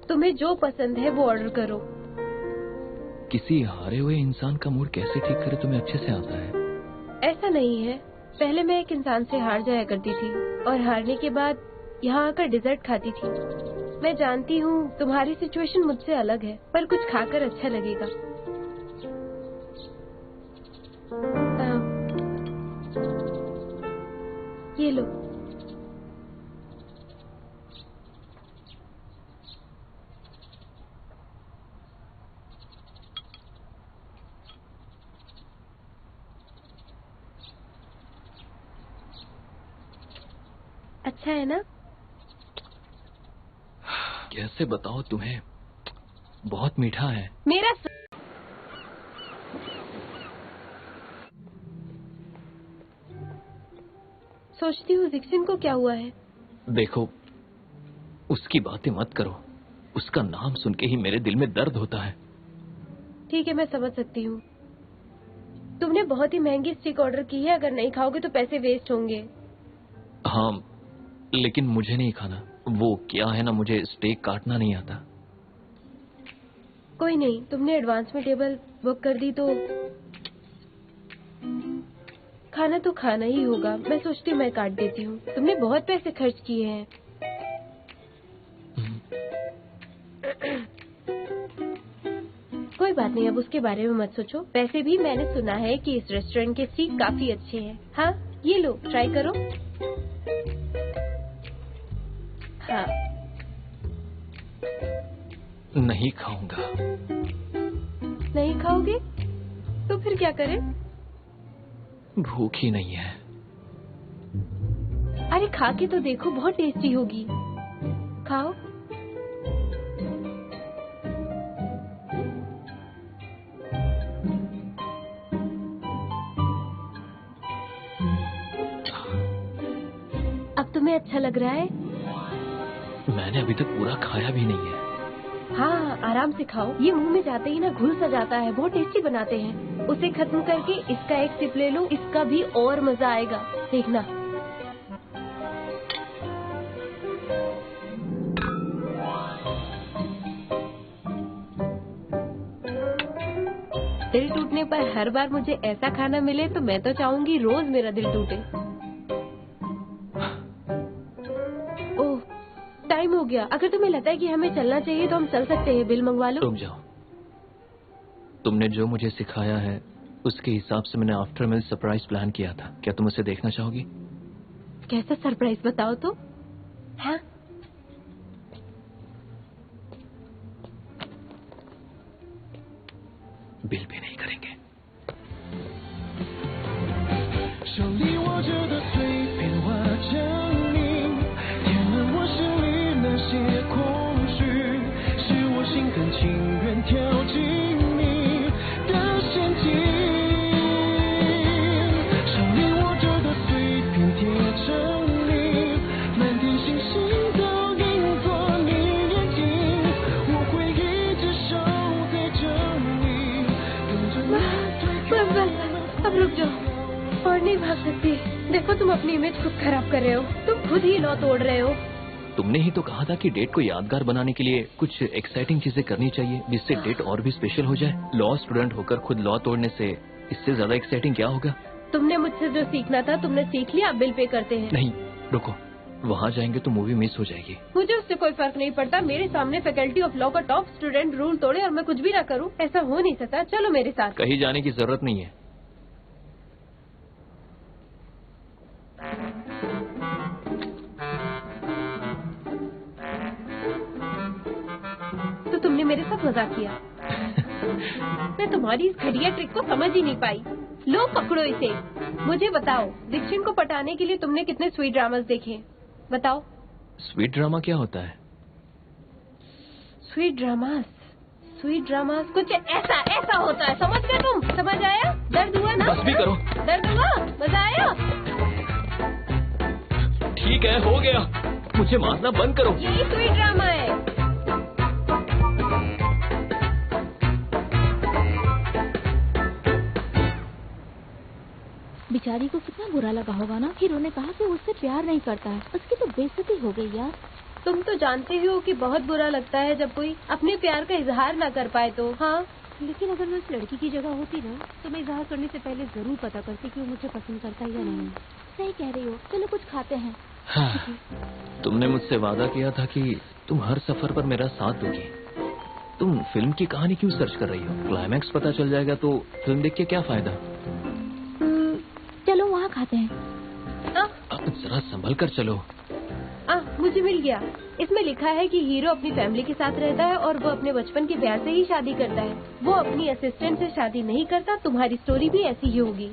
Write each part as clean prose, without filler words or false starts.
तुम्हें जो पसंद है वो ऑर्डर करो। किसी हारे हुए इंसान का मूड कैसे ठीक करे तुम्हें अच्छे से आता है? ऐसा नहीं है, पहले मैं एक इंसान से हार जाया करती थी और हारने के बाद यहाँ आकर डिजर्ट खाती थी। मैं जानती हूँ तुम्हारी सिचुएशन मुझसे अलग है, पर कुछ खाकर अच्छा लगेगा। ये लो। अच्छा है ना? कैसे बताओ तुम्हें, बहुत मीठा है। मेरा सोचती हूँ जिक्सिन को क्या हुआ है। देखो, उसकी बातें मत करो, उसका नाम सुन के ही मेरे दिल में दर्द होता है। ठीक है, मैं समझ सकती हूँ। तुमने बहुत ही महंगी स्टिक ऑर्डर की है, अगर नहीं खाओगे तो पैसे वेस्ट होंगे। हाँ, लेकिन मुझे नहीं खाना। वो क्या है ना, मुझे स्टेक काटना नहीं आता। कोई नहीं, तुमने एडवांस में टेबल बुक कर दी तो खाना तो खाना ही होगा। मैं सोचती हूँ मैं काट देती हूँ, तुमने बहुत पैसे खर्च किए हैं। कोई बात नहीं, अब उसके बारे में मत सोचो। वैसे भी मैंने सुना है कि इस रेस्टोरेंट के स्टीक काफी अच्छे हैं। हाँ, ये लो, ट्राई करो। हाँ। नहीं खाऊंगा। नहीं खाओगे तो फिर क्या करें? भूख ही नहीं है। अरे खा के तो देखो, बहुत टेस्टी होगी। खाओ। अब तुम्हें अच्छा लग रहा है? मैंने अभी तक पूरा खाया भी नहीं है। हाँ, आराम से खाओ। ये मुंह में जाते ही ना घुल सा जाता है, बहुत टेस्टी बनाते हैं। उसे खत्म करके इसका एक सिप ले लो, इसका भी और मजा आएगा, देखना। दिल टूटने पर हर बार मुझे ऐसा खाना मिले तो मैं तो चाहूंगी रोज मेरा दिल टूटे। ओह, टाइम हो गया। अगर तुम्हें लगता है कि हमें चलना चाहिए तो हम चल सकते हैं। बिल मंगवा लो। रुक जाओ, तुमने जो मुझे सिखाया है उसके हिसाब से मैंने आफ्टर मील सरप्राइज प्लान किया था। क्या तुम उसे देखना चाहोगी? कैसा सरप्राइज बताओ तो। हाँ, बिल भी नहीं करेंगे। 手里握着的碎片化成泥，填满我心里那些空虚，是我心甘情愿跳进你的陷阱。手里握着的碎片贴成泥，满天星星都映作你眼睛，我会一直守在这里，等着你。 अब रुक जाओ, और नहीं भाग सकती। देखो, तुम अपनी इमेज खुद खराब कर रहे हो। तुम खुद ही लॉ तोड़ रहे हो। तुमने ही तो कहा था कि डेट को यादगार बनाने के लिए कुछ एक्साइटिंग चीजें करनी चाहिए जिससे डेट और भी स्पेशल हो जाए। लॉ स्टूडेंट होकर खुद लॉ तोड़ने से इससे ज्यादा एक्साइटिंग क्या होगा? तुमने मुझसे जो सीखना था तुमने सीख लिया, अब बिल पे करते हैं। नहीं, रुको, वहाँ जाएंगे तो मूवी मिस हो जाएगी। मुझे उससे कोई फर्क नहीं पड़ता। मेरे सामने फैकल्टी ऑफ लॉ का टॉप स्टूडेंट रूल तोड़े और मैं कुछ भी ना करूं, ऐसा हो नहीं सकता। चलो मेरे साथ। कहीं जाने की जरूरत नहीं है। तो तुमने मेरे साथ मजाक किया। मैं तुम्हारी इस घटिया ट्रिक को समझ ही नहीं पाई। लो पकड़ो इसे। मुझे बताओ, दीक्षित को पटाने के लिए तुमने कितने स्वीट ड्रामास देखे? बताओ। स्वीट ड्रामा क्या होता है? स्वीट ड्रामास कुछ ऐसा होता है, समझ गए तुम? समझ आया? दर्द हुआ ना? बस भी करो। दर्द हुआ? मजा आया? ठीक है, हो गया। मुझे मारना बंद करो। यही स्वीट ड्रामा है। बेचारी को कितना बुरा लगा होगा ना। हीरो ने कहा कि उससे प्यार नहीं करता है। उसकी तो बेइज्जती हो गई यार। तुम तो जानते ही हो कि बहुत बुरा लगता है जब कोई अपने प्यार का इजहार ना कर पाए तो। हाँ, लेकिन अगर मैं उस लड़की की जगह होती ना तो मैं इजहार करने से पहले जरूर पता करती कि वो मुझे पसंद करता है या नहीं। सही कह रही हो, चलो कुछ खाते हैं। हाँ, तुमने मुझसे वादा किया था कि तुम हर सफर पर मेरा साथ दोगी। तुम फिल्म की कहानी क्यों सर्च कर रही हो? क्लाइमैक्स पता चल जाएगा तो फिल्म देख के क्या फायदा? चलो वहाँ खाते हैं। अब जरा संभल कर चलो। मुझे मिल गया। इसमें लिखा है कि हीरो अपनी फैमिली के साथ रहता है और वो अपने बचपन के प्यार से ही शादी करता है। वो अपनी असिस्टेंट से शादी नहीं करता। तुम्हारी स्टोरी भी ऐसी ही होगी।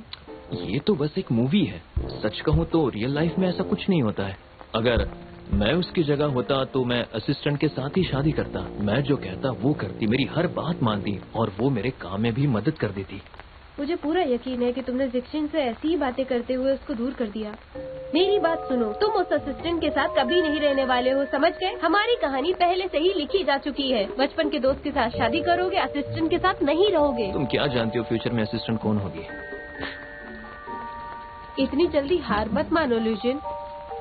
ये तो बस एक मूवी है। सच कहूँ तो रियल लाइफ में ऐसा कुछ नहीं होता है। अगर मैं उसकी जगह होता तो मैं असिस्टेंट के साथ ही शादी करता। मैं जो कहता वो करती, मेरी हर बात मानती और वो मेरे काम में भी मदद कर देती। मुझे पूरा यकीन है कि तुमने जिक्शिन से ऐसी ही बातें करते हुए उसको दूर कर दिया। मेरी बात सुनो, तुम उस असिस्टेंट के साथ कभी नहीं रहने वाले हो, समझ गए? हमारी कहानी पहले से ही लिखी जा चुकी है। बचपन के दोस्त के साथ शादी करोगे, असिस्टेंट के साथ नहीं रहोगे। तुम क्या जानती हो फ्यूचर में असिस्टेंट कौन होगी? इतनी जल्दी हार मत मानो लुजिन।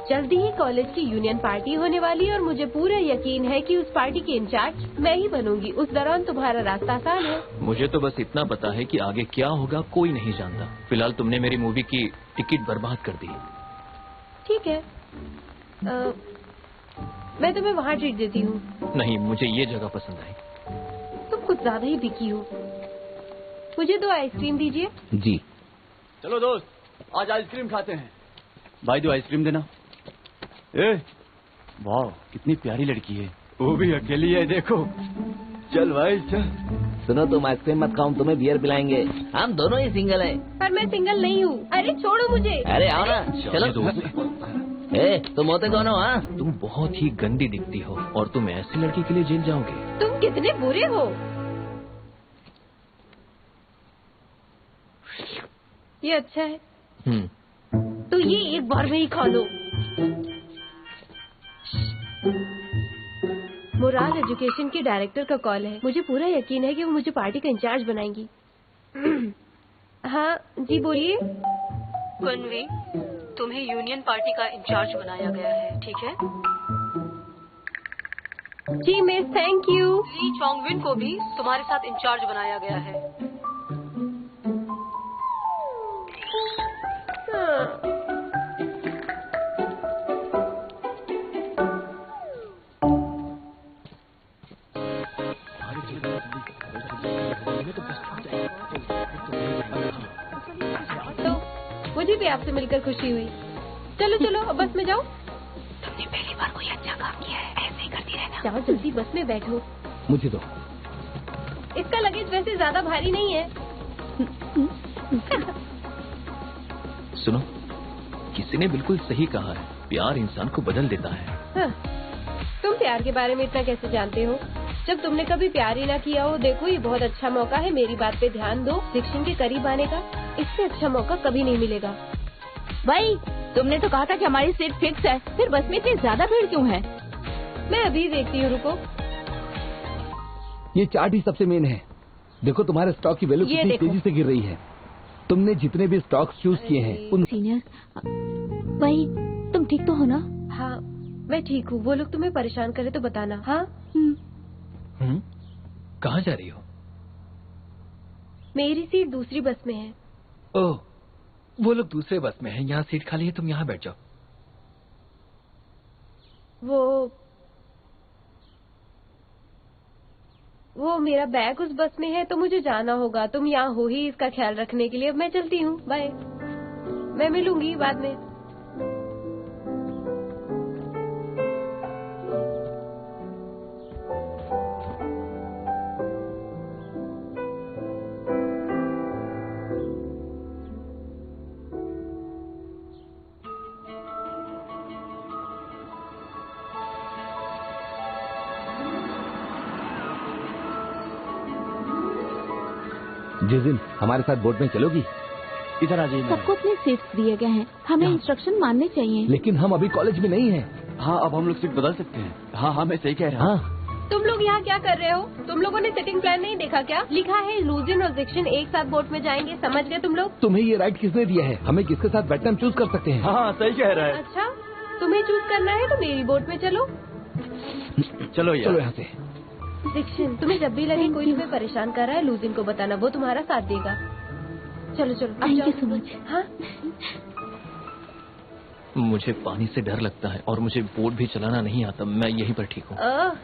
जल्दी ही कॉलेज की यूनियन पार्टी होने वाली है और मुझे पूरा यकीन है कि उस पार्टी की इंचार्ज मैं ही बनूंगी। उस दौरान तुम्हारा रास्ता आसान है। मुझे तो बस इतना पता है कि आगे क्या होगा कोई नहीं जानता। फिलहाल तुमने मेरी मूवी की टिकट बर्बाद कर दी। ठीक है, मैं तुम्हें वहाँ ट्रीट देती हूँ। नहीं, मुझे ये जगह पसंद आई। तुम कुछ ज्यादा ही बिकी हो। मुझे 2 आइसक्रीम दीजिए। जी। चलो दोस्त, आज आइसक्रीम खाते हैं। भाई 2 आइसक्रीम देना। वाह, कितनी प्यारी लड़की है। वो भी अकेली है, देखो। चल भाई चल। सुनो, तुम आइसक्रीम मत खाओ, तुम्हें बियर पिलाएंगे। हम दोनों ही सिंगल हैं। पर मैं सिंगल नहीं हूँ। अरे छोड़ो मुझे। अरे आओ ना, चलो। तुम होते कौन हो? हाँ, तुम बहुत ही गंदी दिखती हो और तुम ऐसी लड़की के लिए जेल जाओगे। तुम कितने बुरे हो। ये अच्छा है। तो ये एक बार में ही खा लो। मोराल एजुकेशन के डायरेक्टर का कॉल है। मुझे पूरा यकीन है कि वो मुझे पार्टी का इंचार्ज बनाएंगी। हाँ जी, बोलिए। कन्वे, तुम्हें यूनियन पार्टी का इंचार्ज बनाया गया है, ठीक है? जी मिस, थैंक यू। ली चोंगविन को भी तुम्हारे साथ इंचार्ज बनाया गया है। तो मुझे भी आपसे मिलकर खुशी हुई। चलो चलो, अब बस में जाओ। तुमने पहली बार कोई अच्छा काम किया है, ऐसे ही करती रहना। जाओ जल्दी, बस में बैठो। मुझे दो। इसका लगेज वैसे ज्यादा भारी नहीं है। सुनो, किसी ने बिल्कुल सही कहा है, प्यार इंसान को बदल देता है। हाँ, तुम प्यार के बारे में इतना कैसे जानते हो जब तुमने कभी प्यार ही ना किया हो? देखो, ये बहुत अच्छा मौका है, मेरी बात पे ध्यान दो। जिक्शिन के करीब आने का इससे अच्छा मौका कभी नहीं मिलेगा। भाई, तुमने तो कहा था कि हमारी सीट फिक्स है, फिर बस में इतनी ज्यादा भीड़ क्यों है? मैं अभी देखती हूँ, रुको। ये चार्ट ही सबसे मेन है। देखो तुम्हारे स्टॉक की वैल्यू ये कितनी देखो। तेजी से गिर रही है। तुमने जितने भी स्टॉक्स चूज किए हैं उन सीनियर, भाई तुम ठीक तो हो ना? हाँ, मैं ठीक हूँ। वो लोग तुम्हें परेशान करे तो बताना। हाँ, कहाँ जा रही हो? मेरी सीट दूसरी बस में है। ओह, वो लोग दूसरे बस में हैं। यहाँ सीट खाली है, तुम यहाँ बैठ जाओ। वो मेरा बैग उस बस में है तो मुझे जाना होगा। तुम यहाँ हो ही इसका ख्याल रखने के लिए। मैं चलती हूँ, बाय। मैं मिलूंगी बाद में। जिस दिन हमारे साथ बोट में चलोगी? इधर आ जाइए। सबको अपने सीट्स दिए गए हैं, हमें इंस्ट्रक्शन मानने चाहिए। लेकिन हम अभी कॉलेज में नहीं हैं। हाँ, अब हम लोग सीट बदल सकते हैं। हाँ, मैं सही कह रहा हूँ। हाँ, तुम लोग यहाँ क्या कर रहे हो? तुम लोगों ने सेटिंग प्लान नहीं देखा क्या? लिखा है लुजिन और जिक्शिन एक साथ बोट में जाएंगे, समझ गए तुम लोग? तुम्हें ये राइट किसने दिया है? हमें किसके साथ बैठना हम चूज कर सकते हैं। हाँ, सही कह रहा है। अच्छा, तुम्हें चूज करना है तो मेरी बोट में चलो। चलो यार। चलो यहाँ से। दीक्षित, तुम्हें जब भी लगे कोई तुम्हें परेशान कर रहा है, लूजिन को बताना, वो तुम्हारा साथ देगा। चलो चलो, अब थैंक जाओ। You so much. हाँ, मुझे पानी से डर लगता है और मुझे बोट भी चलाना नहीं आता। मैं यहीं पर ठीक हूँ।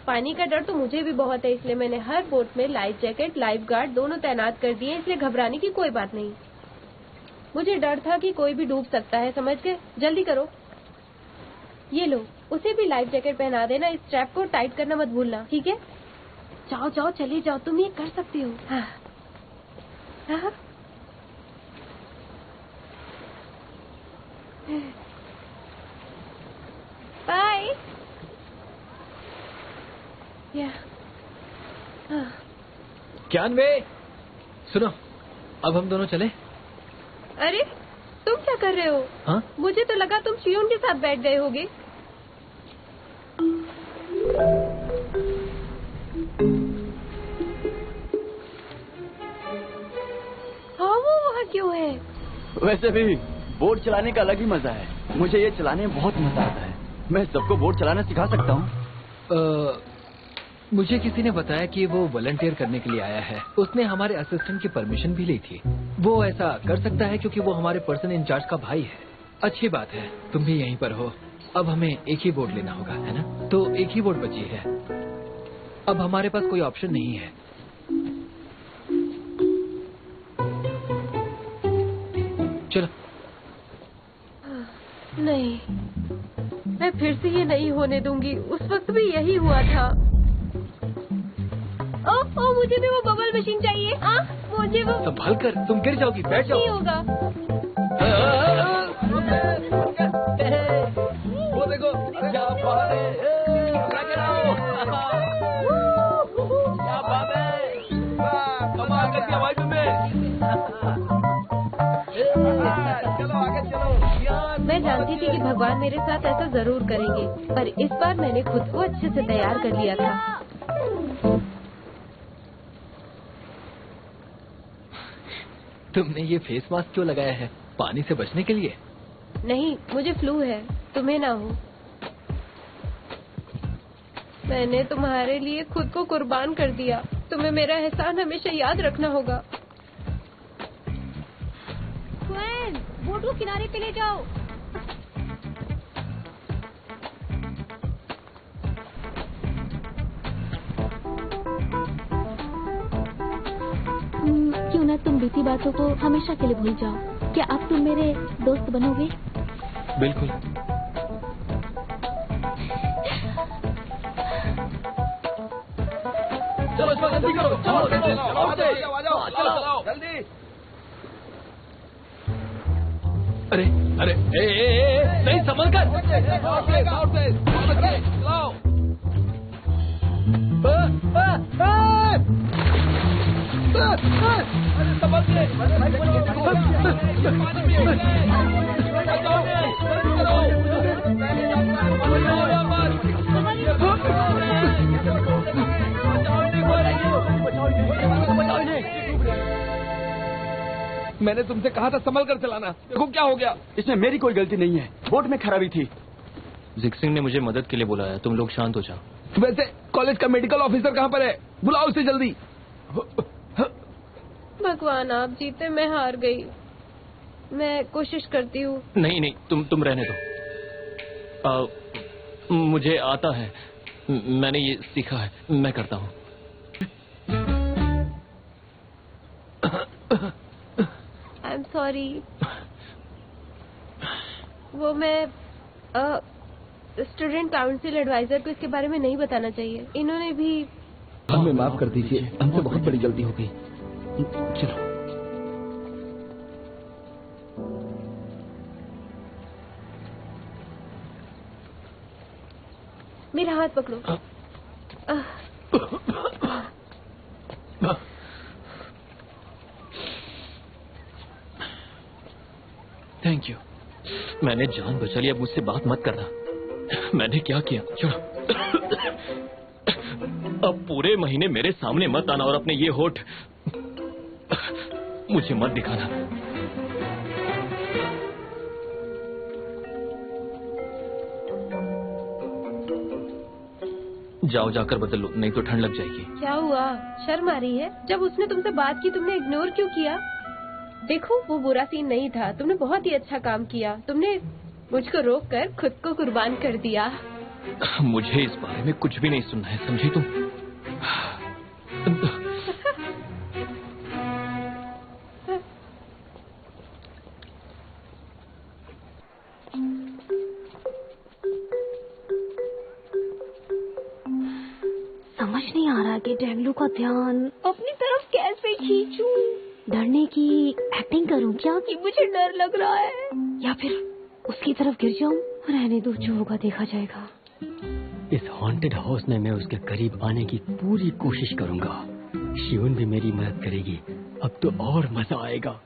पानी का डर तो मुझे भी बहुत है, इसलिए मैंने हर बोट में लाइफ जैकेट, लाइफ गार्ड दोनों तैनात कर दिए, इसलिए घबराने की कोई बात नहीं। मुझे डर था कि कोई भी डूब सकता है, समझ गए? जल्दी करो। ये लो, उसे भी लाइफ जैकेट पहना देना। इस स्ट्रैप को टाइट करना मत भूलना, ठीक है? जाओ जाओ, चले जाओ, तुम ये कर सकती हो। हाँ हाँ। बाय। ज्ञानवे, सुनो, अब हम दोनों चले। अरे, तुम क्या कर रहे हो? हाँ? मुझे तो लगा तुम शियोन के साथ बैठ गए होगे। हाँ, वो वहाँ क्यों है? वैसे भी बोट चलाने का अलग ही मजा है। मुझे ये चलाने में बहुत मजा आता है। मैं सबको बोट चलाना सिखा सकता हूँ। मुझे किसी ने बताया कि वो वॉलंटियर करने के लिए आया है। उसने हमारे असिस्टेंट की परमिशन भी ली थी। वो ऐसा कर सकता है क्योंकि वो हमारे पर्सन इंचार्ज का भाई है। अच्छी बात है, तुम भी यहीं पर हो। अब हमें एक ही बोट लेना होगा, है ना? तो एक ही बोट बची है। अब हमारे पास कोई ऑप्शन नहीं है। चलो। नहीं, मैं फिर से ये नहीं होने दूंगी। उस वक्त भी यही हुआ था। ओ, मुझे भी वो बबल मशीन चाहिए। मुझे वो संभाल कर, तुम गिर जाओगी। बैठ जाओ। नहीं होगा। वो देखो, क्या बात है। क्या बात है। कमाल करती हवाई में। चलो आगे चलो। मैं जानती थी कि भगवान मेरे साथ ऐसा जरूर करेंगे, पर इस बार मैंने खुद को अच्छे से तैयार कर लिया था। तुमने ये फेस मास्क क्यों लगाया है? पानी से बचने के लिए? नहीं, मुझे फ्लू है, तुम्हें ना हो। मैंने तुम्हारे लिए खुद को कुर्बान कर दिया। तुम्हें मेरा एहसान हमेशा याद रखना होगा। बोट को किनारे पे ले जाओ। क्यों ना तुम बीती बातों को हमेशा के लिए भूल जाओ। क्या अब तुम मेरे दोस्त बनोगे? बिल्कुल। चलो जल्दी करो। चलो चलो जल्दी। अरे अरे, नहीं, संभल कर। मैंने तुमसे कहा था संभल कर चलाना। देखो क्या हो गया। इसमें मेरी कोई गलती नहीं है। बोट में खराबी थी। जिक्सिंग ने मुझे मदद के लिए बुलाया। तुम लोग शांत हो जाओ। वैसे कॉलेज का मेडिकल ऑफिसर कहाँ पर है? बुलाओ उसे जल्दी। भगवान आप जीते, मैं हार गई। मैं कोशिश करती हूँ। नहीं नहीं, तुम रहने दो। मुझे आता है, मैंने ये सीखा है, मैं करता हूँ। I am sorry. वो मैं स्टूडेंट काउंसिल एडवाइजर को इसके बारे में नहीं बताना चाहिए। इन्होंने भी हमें माफ कर दीजिए, हमसे बहुत बड़ी गलती हो गई। चलो। मेरा हाथ पकड़ो। Thank you. मैंने जान बचा ली, अब मुझसे बात मत करना। मैंने क्या किया? चलो। अब पूरे महीने मेरे सामने मत आना और अपने ये होठ मुझे मत दिखाना। जाओ जाकर बदल लो, नहीं तो ठंड लग जाएगी। क्या हुआ, शर्म आ रही है? जब उसने तुमसे बात की तुमने इग्नोर क्यों किया? देखो वो बुरा सीन नहीं था, तुमने बहुत ही अच्छा काम किया। तुमने मुझको रोककर खुद को कुर्बान कर दिया। मुझे इस बारे में कुछ भी नहीं सुनना है, समझी तुम? समझ नहीं आ रहा कि डैंगलू का ध्यान अपनी तरफ कैसे खींचूं। डरने की एक्टिंग करूं क्या कि मुझे डर लग रहा है, या फिर उसकी तरफ गिर जाऊं? रहने दो, जो होगा देखा जाएगा। इस हॉन्टेड हाउस में मैं उसके करीब आने की पूरी कोशिश करूंगा। शिवन भी मेरी मदद करेगी। अब तो और मजा आएगा।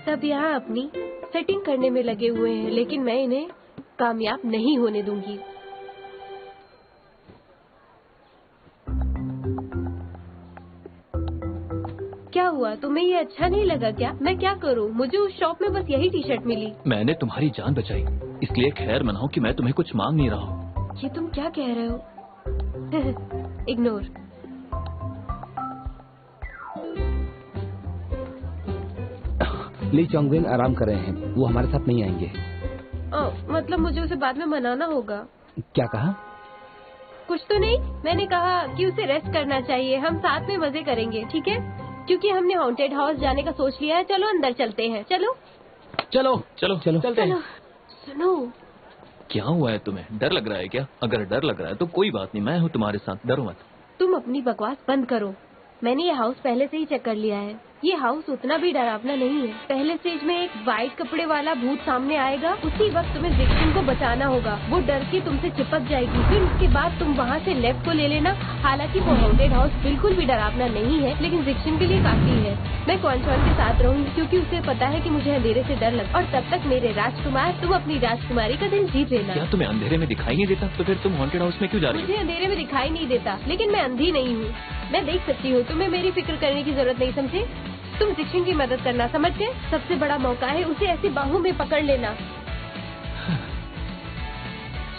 सब यहाँ अपनी सेटिंग करने में लगे हुए हैं, लेकिन मैं इन्हें कामयाब नहीं होने दूंगी। क्या हुआ, तुम्हें ये अच्छा नहीं लगा क्या? मैं क्या करूँ? मुझे उस शॉप में बस यही टी शर्ट मिली। मैंने तुम्हारी जान बचाई, इसलिए खैर मनाओ कि मैं तुम्हें कुछ मांग नहीं रहा हूँ। ये तुम क्या कह रहे हो? इग्नोर। ली चोंगविन आराम कर रहे हैं, वो हमारे साथ नहीं आएंगे। मतलब मुझे उसे बाद में मनाना होगा। क्या कहा? कुछ तो नहीं, मैंने कहा कि उसे रेस्ट करना चाहिए, हम साथ में मजे करेंगे, ठीक है? क्योंकि हमने हॉन्टेड हाउस जाने का सोच लिया है। चलो अंदर चलते हैं। चलो चलो चलो चलो चलते हैं। सुनो, क्या हुआ है तुम्हें? डर लग रहा है क्या? अगर डर लग रहा है तो कोई बात नहीं, मैं हूँ तुम्हारे साथ, डरो मत। तुम अपनी बकवास बंद करो। मैंने ये हाउस पहले से ही चेक कर लिया है। ये हाउस उतना भी डरावना नहीं है। पहले स्टेज में एक वाइट कपड़े वाला भूत सामने आएगा, उसी वक्त तुम्हें जिक्सिन को बचाना होगा। वो डर के तुमसे चिपक जाएगी, फिर उसके बाद तुम वहाँ से लेफ्ट को ले लेना। हालांकि वो हॉन्टेड हाउस बिल्कुल भी डरावना नहीं है, लेकिन जिक्सिन के लिए काफी है। मैं क्वांचवान के साथ रहूंगी क्योंकि उसे पता है कि मुझे अंधेरे से डर लग। और तब तक मेरे राजकुमार, तुम अपनी राजकुमारी का दिल जीत लेना। क्या तुम्हें अंधेरे में दिखाई नहीं देता? तो फिर तुम हॉन्टेड हाउस में क्यों जा रही हो? मुझे अंधेरे में दिखाई नहीं देता, लेकिन मैं अंधी नहीं हूँ। मैं देख सकती हूँ। तुम्हें मेरी फिक्र करने की जरूरत नहीं, समझे? तुम जिक्सिन की मदद करना, समझ गए? सबसे बड़ा मौका है, उसे ऐसे बाहों में पकड़ लेना।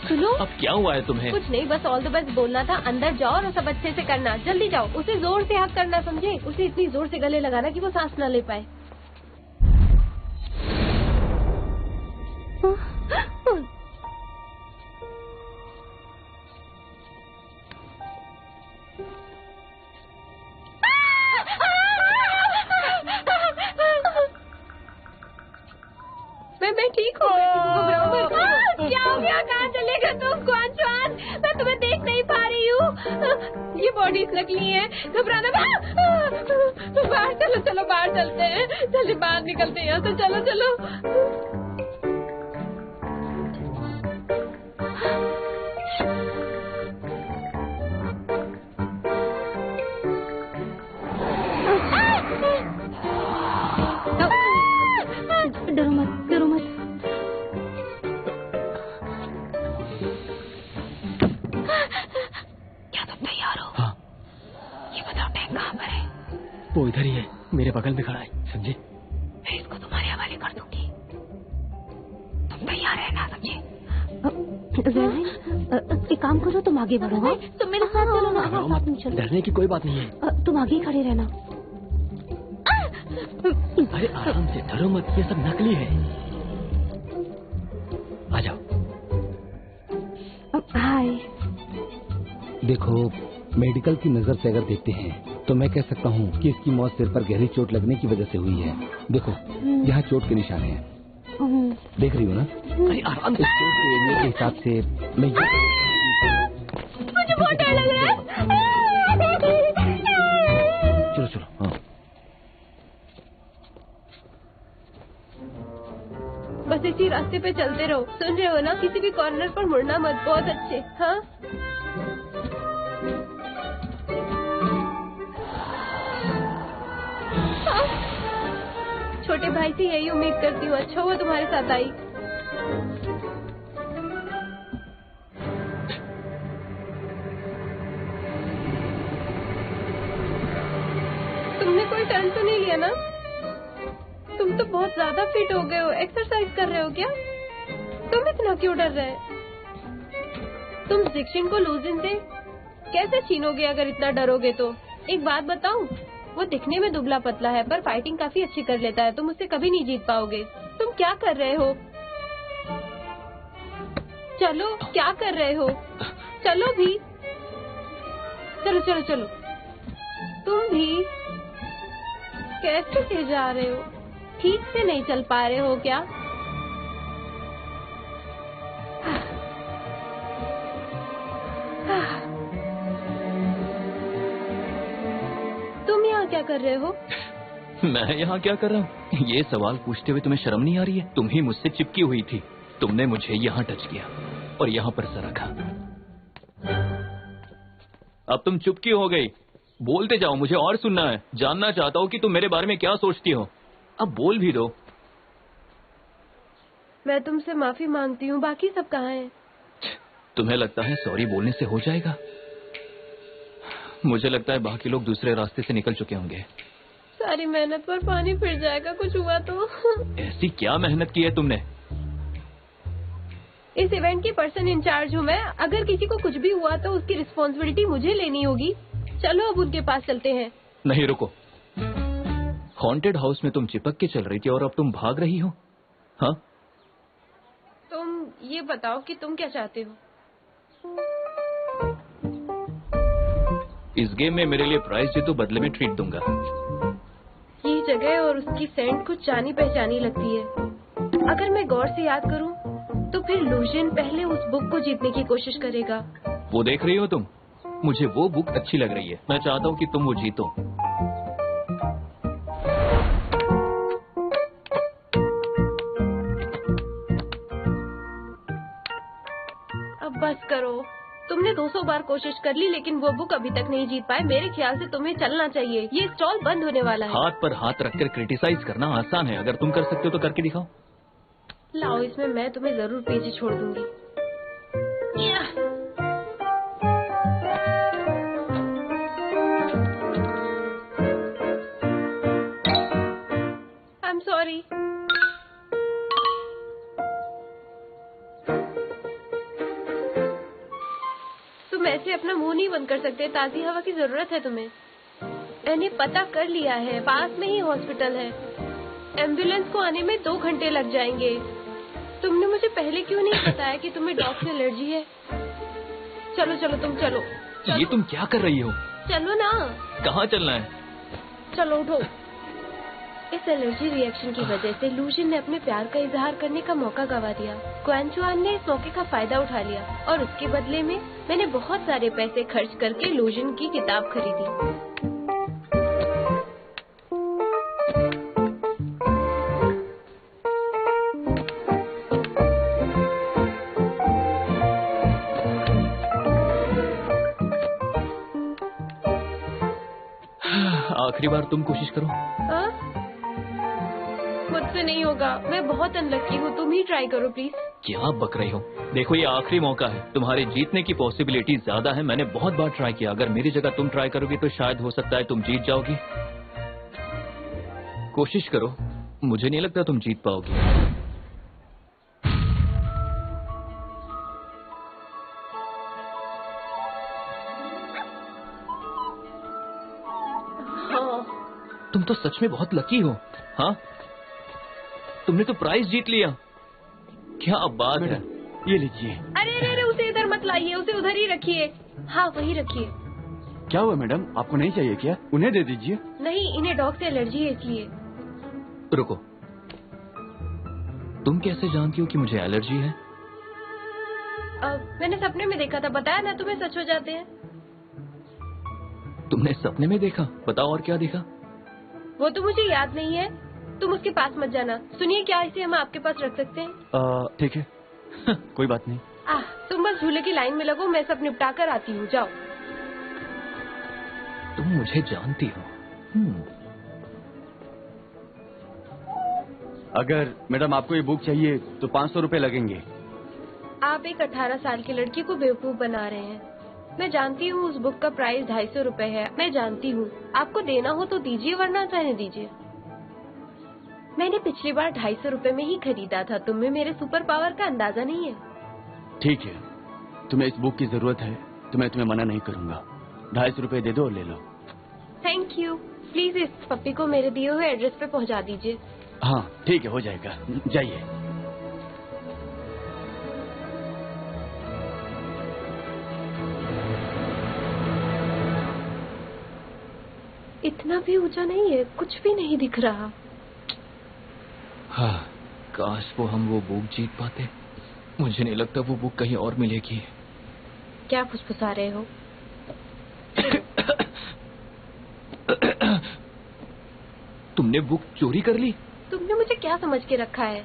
सुनो, अब क्या हुआ है तुम्हें? कुछ नहीं, बस ऑल द बेस्ट बोलना था। अंदर जाओ और सब अच्छे से करना। जल्दी जाओ। उसे जोर से हक करना, समझे? उसे इतनी जोर से गले लगाना कि वो सांस न ले पाए। मैं ठीक हो गई, घबराओ मत। क्या हो गया? कहाँ चले गए तुम क्वांचवान? मैं तुम्हें देख नहीं पा रही हूँ। ये बॉडीज नकली है, घबराना मत। बाहर चलो, चलो बाहर चलते हैं। जल्दी बाहर निकलते हैं यहाँ से। चलो चलो। डरो मत, डरो मत। क्या तुम तैयार हो? हाँ। ये बताओ टैंक कहाँ पर है? वो इधर ही है, मेरे बगल में खड़ा है, समझे? मैं इसको तुम्हारे हवाले कर दूंगी। तुम तैयार है ना, समझे? एक काम करो, तुम आगे बढ़ो। हाँ? तुम मेरे साथ चलो ना। घबराओ मत, डरने की कोई बात नहीं है। तुम आगे खड़े रहना। अरे आराम से, डरो मत, ये सब नकली है। आ जाओ। हाय। देखो, मेडिकल की नजर से अगर देखते हैं तो मैं कह सकता हूँ कि इसकी मौत सिर पर गहरी चोट लगने की वजह से हुई है। देखो, यहाँ चोट के निशान हैं। देख रही हो ना? अरे आराम से। इस चोट के एरिया के हिसाब से मैं मुझे बहुत डर लग रहा है। चलो चलो। हाँ, बस इसी रास्ते पे चलते रहो। सुन रहे हो ना? किसी भी कॉर्नर पर मुड़ना मत। बहुत अच्छे। हाँ, छोटे भाई से यही उम्मीद करती हूँ। अच्छा हुआ तुम्हारे साथ आई। टर्न तो नहीं लिया ना? तुम तो बहुत ज्यादा फिट हो गए हो, एक्सरसाइज कर रहे हो क्या? तुम इतना क्यों डर रहे? तुम जिक्शिन को लूजिन से कैसे छीनोगे अगर इतना डरोगे तो? एक बात बताऊं, वो दिखने में दुबला पतला है पर फाइटिंग काफी अच्छी कर लेता है। तुम उससे कभी नहीं जीत पाओगे। तुम क्या कर रहे हो? चलो, क्या कर रहे हो? चलो भी, चलो चलो चलो। तुम भी कैसे जा रहे हो? ठीक से नहीं चल पा रहे हो क्या? तुम यहाँ क्या कर रहे हो? मैं यहाँ क्या कर रहा हूँ? ये सवाल पूछते हुए तुम्हें शर्म नहीं आ रही है? तुम ही मुझसे चिपकी हुई थी, तुमने मुझे यहाँ टच किया और यहाँ पर सर रखा। अब तुम चुप क्यों हो गई? बोलते जाओ, मुझे और सुनना है। जानना चाहता हूँ कि तुम मेरे बारे में क्या सोचती हो। अब बोल भी दो। मैं तुमसे माफी मांगती हूँ, बाकी सब कहाँ हैं? तुम्हें लगता है सॉरी बोलने से हो जाएगा? मुझे लगता है बाकी लोग दूसरे रास्ते से निकल चुके होंगे। सारी मेहनत पर पानी फिर जाएगा, कुछ हुआ तो? ऐसी क्या मेहनत की है तुमने? इस इवेंट की पर्सन इंचार्ज हूँ मैं। अगर किसी को कुछ भी हुआ तो उसकी रिस्पॉन्सिबिलिटी मुझे लेनी होगी। चलो अब उनके पास चलते हैं। नहीं, रुको। हॉन्टेड हाउस में तुम चिपक के चल रही थी और अब तुम भाग रही हो? हाँ, तुम ये बताओ कि तुम क्या चाहते हो? इस गेम में मेरे लिए प्राइज जीतो, बदले में ट्रीट दूंगा। ये जगह और उसकी सेंट कुछ जानी पहचानी लगती है। अगर मैं गौर से याद करूं तो फिर लूजिन पहले उस बुक को जीतने की कोशिश करेगा। वो देख रही हो तुम? मुझे वो बुक अच्छी लग रही है। मैं चाहता हूँ कि तुम वो जीतो। अब बस करो। तुमने 200 बार कोशिश कर ली लेकिन वो बुक अभी तक नहीं जीत पाए। मेरे ख्याल से तुम्हें चलना चाहिए। ये स्टॉल बंद होने वाला है। हाथ पर हाथ रखकर क्रिटिसाइज करना आसान है। अगर तुम कर सकते हो तो करके दिखाओ। लाओ, इसमें मैं तुम्हें जरूर पीछे छोड़ दूंगी। I am sorry. तुम ऐसे अपना मुंह नहीं बंद कर सकते। ताजी हवा की जरूरत है तुम्हें। मैंने पता कर लिया है, पास में ही हॉस्पिटल है। एम्बुलेंस को आने में 2 घंटे लग जाएंगे। तुमने मुझे पहले क्यों नहीं बताया कि तुम्हें डॉग से एलर्जी है? चलो चलो, तुम चलो। ये तुम क्या कर रही हो? चलो ना। कहाँ चलना है? चलो उठो। इस एलर्जी रिएक्शन की वजह से लूजिन ने अपने प्यार का इजहार करने का मौका गंवा दिया। क्वांचुआन ने इस मौके का फायदा उठा लिया और उसके बदले में मैंने बहुत सारे पैसे खर्च करके लूजिन की किताब खरीदी। आखिरी बार तुम कोशिश करो। मुझसे नहीं होगा, मैं बहुत अनलकी हूँ। तुम ही ट्राई करो प्लीज। क्या बक रही हो? देखो, ये आखिरी मौका है। तुम्हारे जीतने की पॉसिबिलिटी ज्यादा है। मैंने बहुत बार ट्राई किया। अगर मेरी जगह तुम ट्राई करोगी तो शायद हो सकता है तुम जीत जाओगी। कोशिश करो। मुझे नहीं लगता तुम जीत पाओगी। तुम तो सच में बहुत लकी हो। हाँ, तुमने तो प्राइज जीत लिया। क्या बात है। ये लीजिए। अरे अरे अरे, उसे इधर मत लाइए, उसे उधर ही रखिए। हाँ, वही रखिए। क्या हुआ मैडम, आपको नहीं चाहिए क्या? उन्हें दे दीजिए। नहीं, इन्हें डॉग से एलर्जी है इसलिए। रुको, तुम कैसे जानती हो कि मुझे एलर्जी है? मैंने सपने में देखा था। बताया ना तुम्हें, सच हो जाते हैं। तुमने सपने में देखा? बताओ और क्या देखा? वो तो मुझे याद नहीं है। तुम उसके पास मत जाना। सुनिए, क्या इसे हम आपके पास रख सकते हैं? ठीक है। कोई बात नहीं। तुम बस झूले की लाइन में लगो, मैं सब निपटा कर आती हूँ। जाओ। तुम मुझे जानती हो। अगर मैडम आपको ये बुक चाहिए तो 500 रुपए लगेंगे। आप एक 18 साल की लड़की को बेवकूफ बना रहे हैं। मैं जानती हूँ उस बुक का प्राइस 250 रुपए है, मैं जानती हूँ। आपको देना हो तो दीजिए, वरना रहने दीजिए। मैंने पिछली बार 250 रुपए में ही खरीदा था। तुम्हें मेरे सुपर पावर का अंदाजा नहीं है। ठीक है, तुम्हें इस बुक की जरूरत है तो मैं तुम्हें मना नहीं करूंगा। 250 रुपए दे दो और ले लो। Thank you. प्लीज इस पप्पी को मेरे दिए हुए एड्रेस पे पहुंचा दीजिए। हाँ ठीक है, हो जाएगा, जाइए। इतना भी ऊंचा नहीं है, कुछ भी नहीं दिख रहा। हाँ, काश हम वो बुक जीत पाते। मुझे नहीं लगता वो बुक कहीं और मिलेगी। क्या फुसफुसा रहे हो? तुमने बुक चोरी कर ली? तुमने मुझे क्या समझ के रखा है?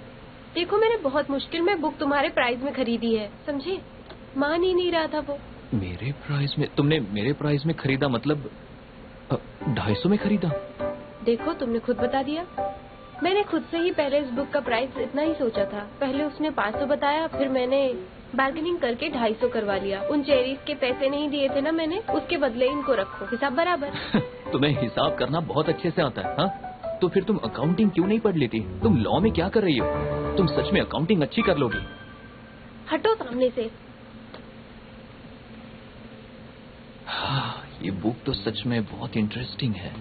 देखो, मैंने बहुत मुश्किल में बुक तुम्हारे प्राइस में खरीदी है, समझे? मान ही नहीं रहा था वो। मेरे प्राइस में? तुमने मेरे प्राइस में खरीदा मतलब 250 में खरीदा? देखो, तुमने खुद बता दिया। मैंने खुद से ही पहले इस बुक का प्राइस इतना ही सोचा था। पहले उसने 500 बताया, फिर मैंने बार्गेनिंग करके 250 करवा लिया। उन चेरीज के पैसे नहीं दिए थे ना मैंने, उसके बदले इनको रखो, हिसाब बराबर। तुम्हें हिसाब करना बहुत अच्छे से आता है, हाँ? तो फिर तुम अकाउंटिंग क्यों नहीं पढ़ लेती? तुम लॉ में क्या कर रही हो? तुम सच में अकाउंटिंग अच्छी कर लोगी। हटो सामने से। हाँ, ये बुक तो सच में बहुत इंटरेस्टिंग है।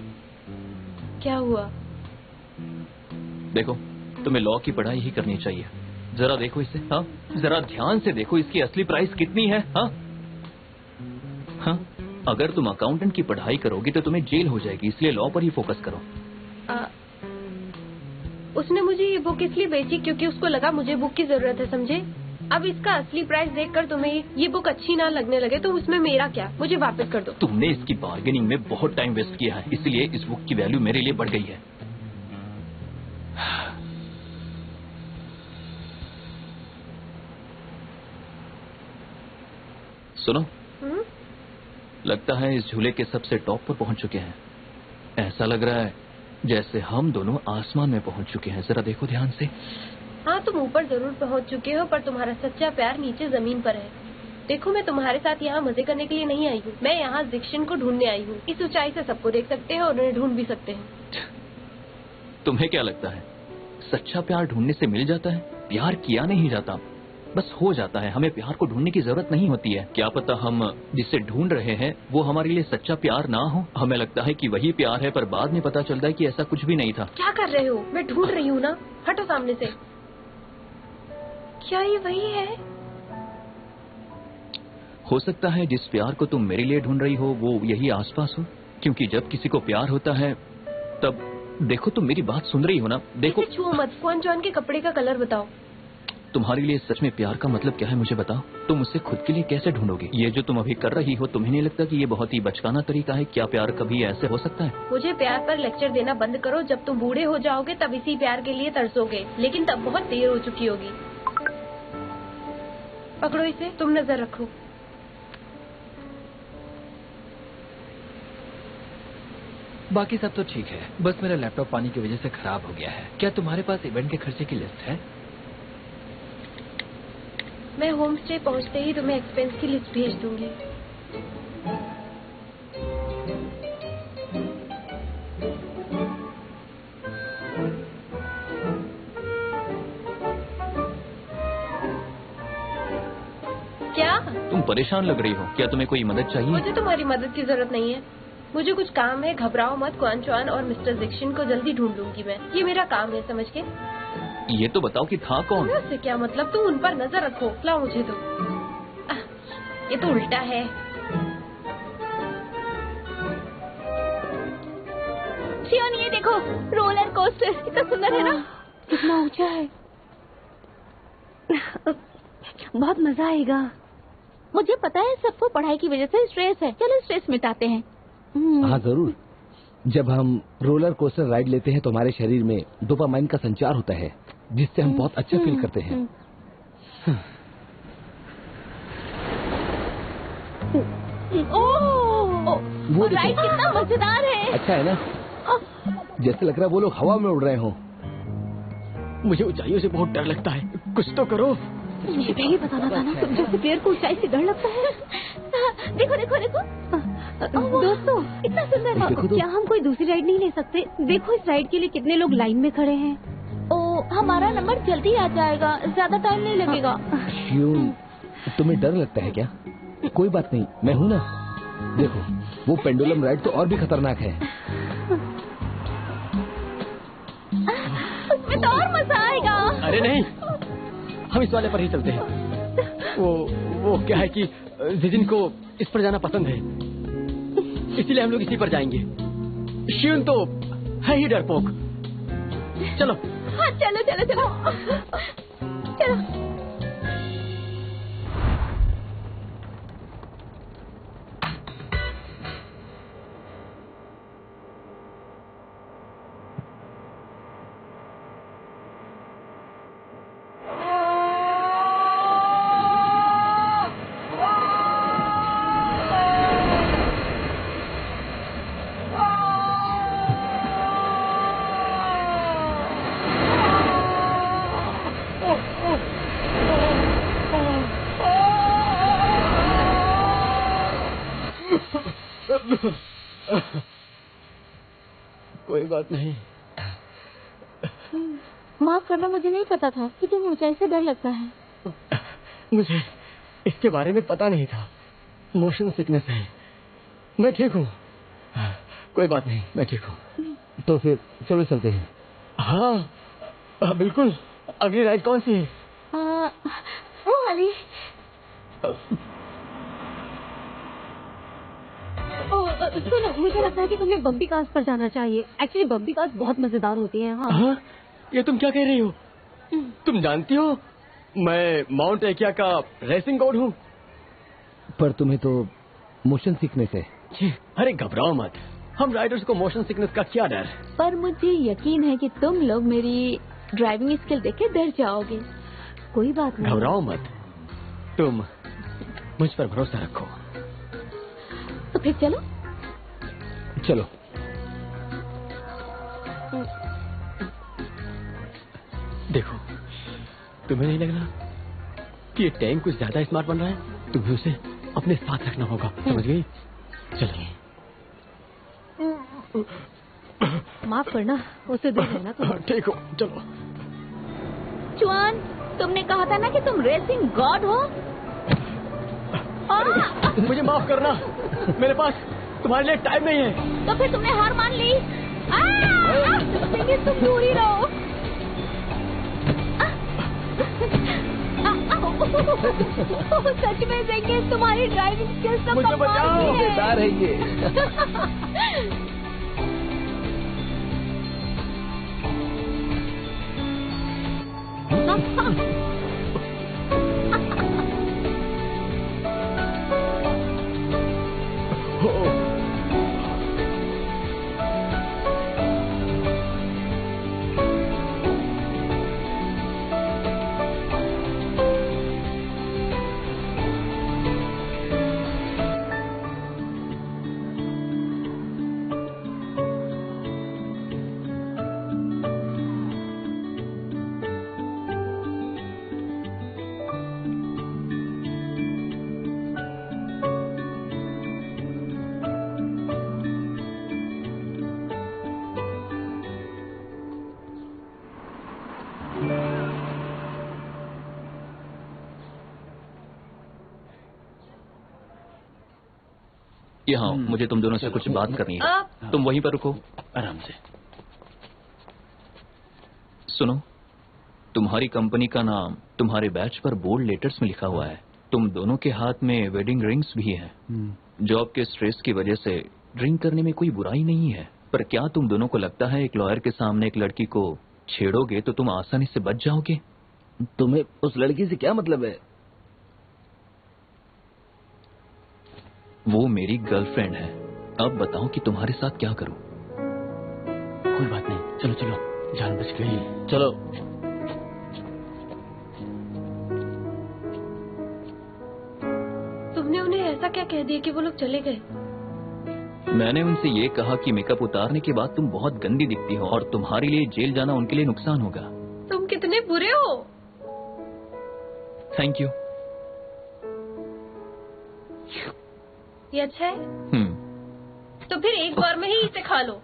क्या हुआ? देखो, तुम्हें लॉ की पढ़ाई ही करनी चाहिए। जरा देखो इसे, हाँ? जरा ध्यान से देखो, इसकी असली प्राइस कितनी है, हाँ? हाँ? अगर तुम अकाउंटेंट की पढ़ाई करोगी तो तुम्हें जेल हो जाएगी, इसलिए लॉ पर ही फोकस करो। उसने मुझे ये बुक इसलिए बेची क्योंकि उसको लगा मुझे बुक की जरूरत है, समझे? अब इसका असली प्राइस देखकर तुम्हें ये बुक अच्छी ना लगने लगे तो उसमें मेरा क्या? मुझे वापस कर दो। तुमने इसकी बार्गेनिंग में बहुत टाइम वेस्ट किया है, इसलिए इस बुक की वैल्यू मेरे लिए बढ़ गई है। सुनो, लगता है इस झूले के सबसे टॉप पर पहुंच चुके हैं। ऐसा लग रहा है जैसे हम दोनों आसमान में पहुंच चुके हैं। जरा देखो ध्यान से। हाँ, तुम ऊपर जरूर पहुंच चुके हो, पर तुम्हारा सच्चा प्यार नीचे जमीन पर है। देखो, मैं तुम्हारे साथ यहाँ मजे करने के लिए नहीं आई हूँ। मैं यहाँ जिक्शन को ढूंढने आई हूँ। इस ऊंचाई से सबको देख सकते हैं और उन्हें ढूंढ भी सकते हैं। तुम्हें क्या लगता है सच्चा प्यार ढूंढने से मिल जाता है? प्यार किया नहीं जाता, बस हो जाता है। हमें प्यार को ढूंढने की जरूरत नहीं होती है। क्या पता हम जिसे ढूंढ रहे हैं वो हमारे लिए सच्चा प्यार ना हो। हमें लगता है कि वही प्यार है, पर बाद में पता चलता है कि ऐसा कुछ भी नहीं था। क्या कर रहे हो? मैं ढूंढ रही हूँ ना। हटो सामने से। क्या ये वही है? हो सकता है जिस प्यार को तुम मेरे लिए ढूंढ रही हो वो यही आसपास हो, क्योंकि जब किसी को प्यार होता है तब देखो, तुम मेरी बात सुन रही हो ना? देखो, छुओ मत। क्वान जॉन के कपड़े का कलर बताओ। तुम्हारे लिए सच में प्यार का मतलब क्या है मुझे बताओ। तुम उसे खुद के लिए कैसे ढूंढोगे? ये जो तुम अभी कर रही हो, तुम्हें नहीं लगता कि ये बहुत ही बचकाना तरीका है? क्या प्यार कभी ऐसे हो सकता है? मुझे प्यार पर लेक्चर देना बंद करो। जब तुम बूढ़े हो जाओगे तब इसी प्यार के लिए तरसोगे, लेकिन तब बहुत देर हो चुकी होगी। पकड़ो इसे, तुम नजर रखो। बाकी सब तो ठीक है, बस मेरा लैपटॉप पानी की वजह से खराब हो गया है। क्या तुम्हारे पास इवेंट के खर्चे की लिस्ट है? मैं होम स्टे पहुंचते ही तुम्हें एक्सपेंस की लिस्ट भेज दूंगी। क्या? तुम परेशान लग रही हो। क्या तुम्हें कोई मदद चाहिए? मुझे तुम्हारी मदद की जरूरत नहीं है। मुझे कुछ काम है, घबराओ मत। क्वान चॉन और मिस्टर जिक्शन को जल्दी ढूंढ लूंगी मैं। ये मेरा काम है, समझ के? ये तो बताओ कि था कौन? उससे क्या मतलब? तुम उन पर नजर रखो। लाओ मुझे तो। ये तो उल्टा है। शियोन, ये देखो, रोलर कोस्टर। कितना सुंदर है ना? कितना ऊंचा है। बहुत मजा आएगा। मुझे पता है सबको पढ़ाई की वजह से स्ट्रेस है। चलो स्ट्रेस मिटाते हैं। हाँ जरूर। जब हम रोलर कोस्टर राइड लेते हैं तो हमारे शरीर में डोपामाइन का संचार होता है, जिससे हम बहुत अच्छा फील करते हैं। वो राइड कितना मजेदार है। अच्छा है ना? जैसे लग रहा है वो लोग हवा में उड़ रहे हो। मुझे ऊंचाइयों से बहुत डर लगता है, कुछ तो करो। मुझे पहले बताना था ना। तुम जैसे पेड़ को ऊंचाई से डर लगता है। देखो देखो देखो दोस्तों इतना सुंदर है। देखो तो। क्या हम कोई दूसरी राइड नहीं ले सकते? देखो इस राइड के लिए कितने लोग लाइन में खड़े हैं। ओ हमारा नंबर जल्दी आ जाएगा, ज्यादा टाइम नहीं लगेगा। शियून, तुम्हें डर लगता है क्या? कोई बात नहीं, मैं हूँ ना। देखो वो पेंडुलम राइड तो और भी खतरनाक है। उसमें तो और मजा आएगा। अरे नहीं, हम इस वाले पर ही चलते हैं। वो क्या है कि जिजिन को इस पर जाना पसंद है, इसीलिए हम लोग इसी पर जाएंगे। शियून तो है ही डरपोक। चलो। हाँ चलो चलो चलो चलो। कोई बात नहीं। माफ करना, मुझे नहीं पता था कि तुम्हें ऊंचाई से डर लगता है। मुझे इसके बारे में पता नहीं था। मोशन सिकनेस है। मैं ठीक हूँ। कोई बात नहीं, मैं ठीक हूँ। तो फिर चलो चलते हैं। हाँ बिल्कुल। अगली राइड कौन सी है? वो वाली। सुनो, मुझे लगता है कि तुम्हें बम्पी कार्स पर जाना चाहिए। एक्चुअली बम्पी कार्स बहुत मजेदार होती हैं। हाँ। ये तुम क्या कह रही हो? तुम जानती हो मैं माउंट एकिया का रेसिंग गॉड हूँ। पर तुम्हें तो मोशन सिकनेस है। अरे घबराओ मत, हम राइडर्स को मोशन सिकनेस का क्या डर। पर मुझे यकीन है कि तुम लोग मेरी ड्राइविंग स्किल देख के डर जाओगे। कोई बात नहीं, घबराओ मत, तुम मुझ पर भरोसा रखो। तो फिर चलो। चलो। देखो, तुम्हें नहीं लग रहा कि ये टैंक कुछ ज्यादा स्मार्ट बन रहा है? तुम्हें उसे अपने साथ रखना होगा, समझ गई? चलो। माफ करना, उसे दे देना तुम। ठीक हो, चलो। चुआन, तुमने कहा था ना कि तुम रेसिंग गॉड हो। मुझे माफ करना, मेरे पास तुम्हारे लिए टाइम नहीं है। तो फिर तुमने हार मान ली। तुम दूर ही रहो। सच में देंगे, तुम्हारी ड्राइविंग स्किल्स तो मुझे बचाओ। मजेदार है ये। यहाँ मुझे तुम दोनों से कुछ बात करनी है। तुम वहीं पर रुको, आराम से। सुनो, तुम्हारी कंपनी का नाम तुम्हारे बैच पर बोल्ड लेटर्स में लिखा हुआ है। तुम दोनों के हाथ में वेडिंग रिंग्स भी हैं। जॉब के स्ट्रेस की वजह से ड्रिंक करने में कोई बुराई नहीं है, पर क्या तुम दोनों को लगता है एक लॉयर के सामने एक लड़की को छेड़ोगे तो तुम आसानी से बच जाओगे? तुम्हें उस लड़की से क्या मतलब है? वो मेरी गर्लफ्रेंड है। अब बताओ कि तुम्हारे साथ क्या करूं? कोई बात नहीं, चलो चलो, जान बच गई। चलो। तुमने उन्हें ऐसा क्या कह दिया कि वो लोग चले गए? मैंने उनसे ये कहा कि मेकअप उतारने के बाद तुम बहुत गंदी दिखती हो और तुम्हारे लिए जेल जाना उनके लिए नुकसान होगा। तुम कितने बुरे हो। Thank you. ये अच्छा है। तो फिर एक बार में ही इसे खा लो।